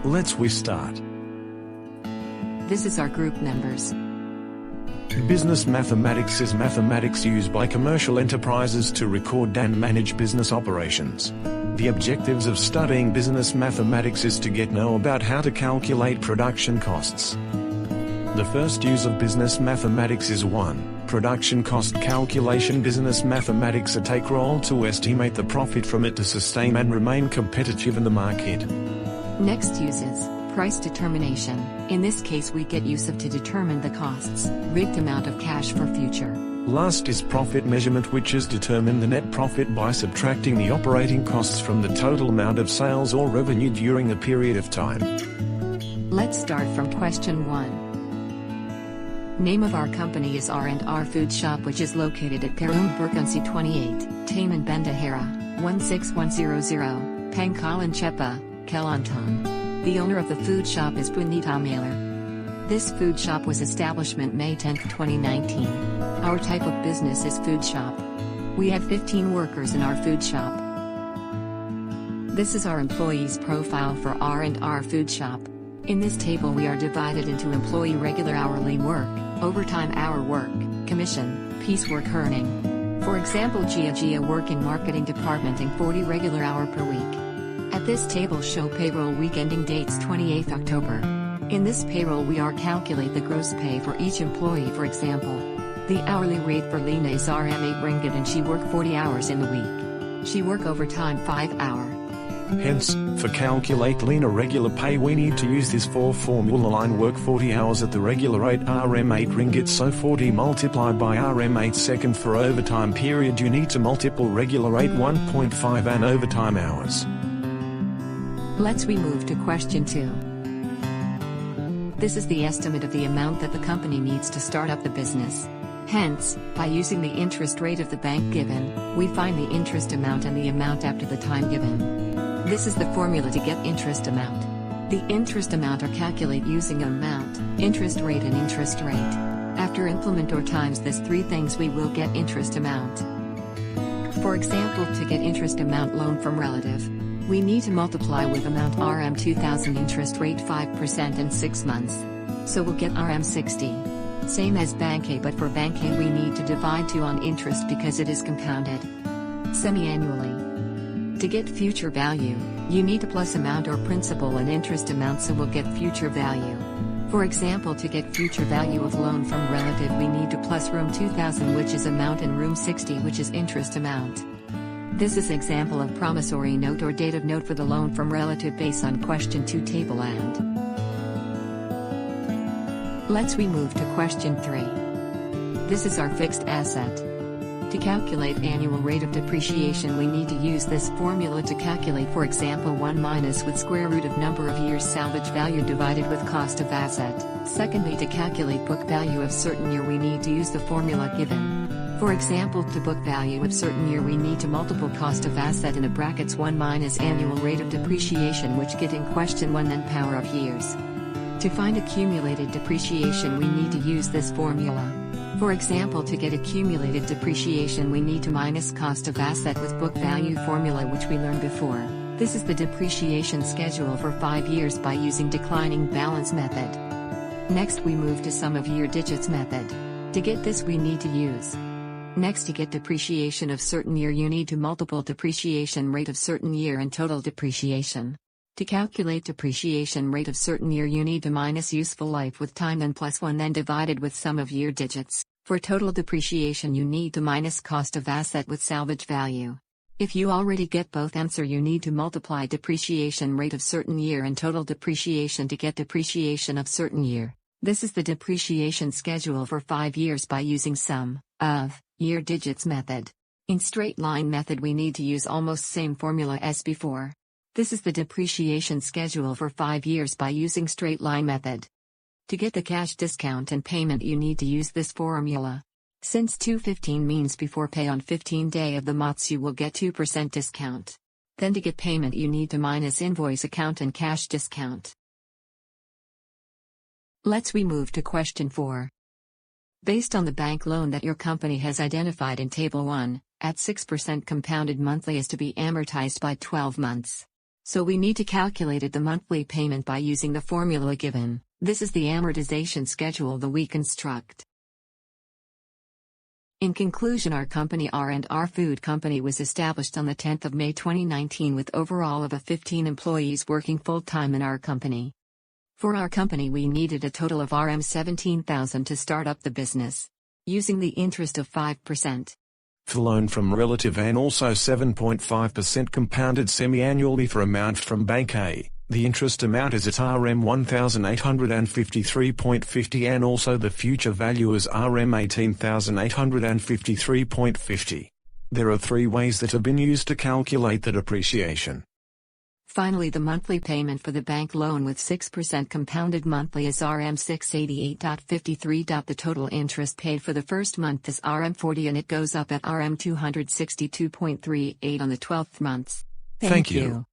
We start. This is our group members. Business mathematics is mathematics used by commercial enterprises to record and manage business operations. The objectives of studying business mathematics is to know about how to calculate production costs. The first use of business mathematics is 1. Production cost calculation. Business mathematics take role to estimate the profit from it to sustain and remain competitive in the market. Next uses price determination. In this case we get use of to determine the costs, rigged amount of cash for future. Last is profit measurement, which is determine the net profit by subtracting the operating costs from the total amount of sales or revenue during a period of time. Let's start from question 1. Name of our company is R&R Food Shop, which is located at Perum Berkunsi 28, Taman Bendahara, 16100, Pangkalan Chepa, Kelantan. The owner of the food shop is Punita Mailer. This food shop was established May 10, 2019. Our type of business is food shop. We have 15 workers in our food shop. This is our employees profile for R&R Food Shop. In this table we are divided into employee regular hourly work, overtime hour work, commission, piecework earning. For example, Gia work in marketing department in 40 regular hour per week. At this table show payroll week ending dates 28th October. In this payroll we are calculate the gross pay for each employee. For example, the hourly rate for Lena is Rm 8 ringgit and she work 40 hours in the week. She work overtime 5 hour. Hence, for calculate Lena regular pay we need to use this formula line: work 40 hours at the regular rate Rm 8 ringgit, so 40 multiplied by Rm 8 second. For overtime period you need to multiple regular rate 1.5 and overtime hours. We move to question 2. This is the estimate of the amount that the company needs to start up the business. Hence, by using the interest rate of the bank given, we find the interest amount and the amount after the time given. This is the formula to get interest amount. The interest amount are calculate using amount, interest rate and interest rate. After implement or times this 3 things we will get interest amount. For example, to get interest amount loan from relative, we need to multiply with amount Rm 2000 interest rate 5% in 6 months. So we'll get Rm 60. Same as Bank A, but for Bank A we need to divide 2 on interest because it is compounded semi-annually. To get future value, you need to plus amount or principal and interest amount, so we'll get future value. For example, to get future value of loan from relative we need to plus Room 2000, which is amount, and Room 60, which is interest amount. This is example of promissory note or date of note for the loan from relative based on question 2 table. And we move to question 3. This is our fixed asset. To calculate annual rate of depreciation we need to use this formula to calculate, for example, 1 minus with square root of number of years salvage value divided with cost of asset. Secondly, to calculate book value of certain year we need to use the formula given. For example, to book value of certain year we need to multiple cost of asset in a brackets 1 minus annual rate of depreciation, which get in question 1 then power of years. To find accumulated depreciation we need to use this formula. For example, to get accumulated depreciation we need to minus cost of asset with book value formula, which we learned before. This is the depreciation schedule for 5 years by using declining balance method. Next we move to sum of year digits method. To get this we need to use. Next, to get depreciation of certain year you need to multiple depreciation rate of certain year and total depreciation. To calculate depreciation rate of certain year you need to minus useful life with time then plus 1 then divided with sum of year digits. For total depreciation you need to minus cost of asset with salvage value. If you already get both answer you need to multiply depreciation rate of certain year and total depreciation to get depreciation of certain year. This is the depreciation schedule for 5 years by using sum of year digits method. In straight line method we need to use almost same formula as before. This is the depreciation schedule for 5 years by using straight line method. To get the cash discount and payment you need to use this formula. Since 2/15 means before pay on 15th day of the months you will get 2% discount. Then to get payment you need to minus invoice account and cash discount. We move to question 4. Based on the bank loan that your company has identified in Table 1, at 6% compounded monthly is to be amortized by 12 months. So we need to calculate the monthly payment by using the formula given. This is the amortization schedule that we construct. In conclusion, our company R&R Food Company was established on the 10th of May 2019 with overall of 15 employees working full-time in our company. For our company we needed a total of Rm 17,000 to start up the business. Using the interest of 5%. For loan from relative and also 7.5% compounded semi-annually for amount from Bank A. The interest amount is at Rm 1,853.50 and also the future value is Rm 18,853.50. There are 3 ways that have been used to calculate the depreciation. Finally, the monthly payment for the bank loan with 6% compounded monthly is Rm 688.53. The total interest paid for the first month is Rm 40 and it goes up at Rm 262.38 on the 12th months. Thank you.